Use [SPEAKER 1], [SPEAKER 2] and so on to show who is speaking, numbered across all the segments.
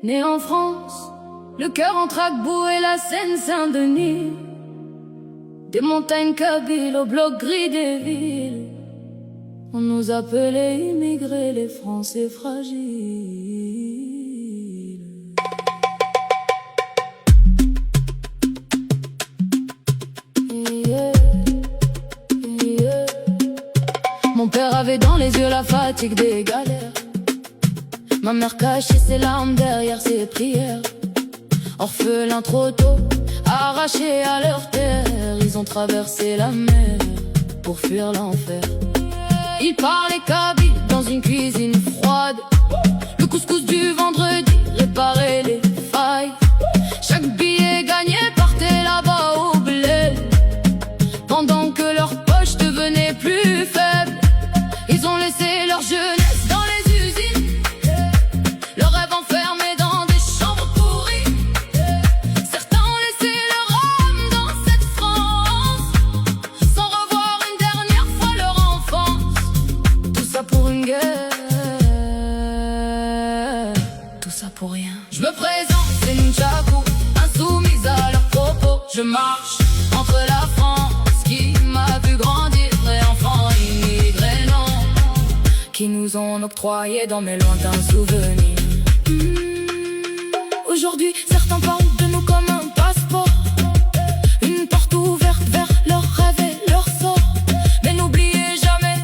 [SPEAKER 1] Né en France, le cœur entre Agbout et la Seine-Saint-Denis, des montagnes kabyles au bloc gris des villes, on nous appelait immigrés, les Français fragiles. Mon père avait dans les yeux la fatigue des galères, ma mère cachait ses larmes derrière ses prières. Orphelins trop tôt, arrachés à leur terre, ils ont traversé la mer pour fuir l'enfer. Ils parlaient kabyle dans une cuisine froide, le couscous du vendredi réparait les failles. Chaque billet gagné partait là-bas au bled, pendant que leur poche devenait plus faible. Ils ont laissé leur jeunesse dans les usines, leurs rêves enfermés dans des chambres pourries. Certains ont laissé leur âme dans cette France, sans revoir une dernière fois leur enfance. Tout ça pour une guerre, tout ça pour rien. Je me présente, c'est Nunchaku, insoumise à leurs propos. Je marche entre la France qui m'a vu grandir et enfants immigrés non, qui nous ont octroyé dans mes lointains souvenirs. Aujourd'hui, certains parlent de nous comme un passeport, une porte ouverte vers leurs rêves et leurs sorts. Mais n'oubliez jamais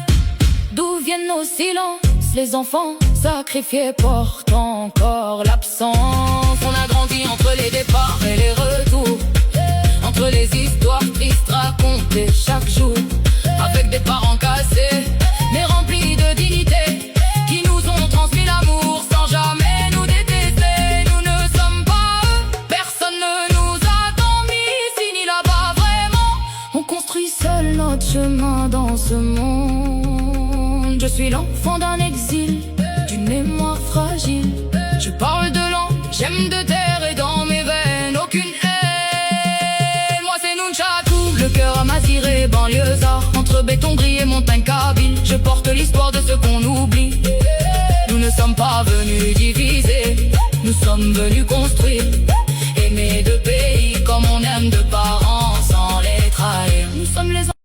[SPEAKER 1] d'où viennent nos silences. Les enfants sacrifiés portent encore l'absence. On a grandi entre les départs et les retours, entre les histoires tristes racontées chaque jour, avec des parents cassés mais remplis de dignité, qui nous ont transmis l'amour sans jamais nous détester. Nous ne sommes pas eux, personne ne nous a tant mis ici ni là-bas vraiment. On construit seul notre chemin dans ce monde. Je suis l'enfant d'un exil, d'une mémoire fragile. Je parle de langue, j'aime de terre et dans mes veines aucune haine. Moi c'est Nunchaku, le cœur amaziré, banlieusard, entre béton gris et montagne kabyle. Je porte l'histoire de ce qu'on oublie. Nous ne sommes pas venus diviser, nous sommes venus construire.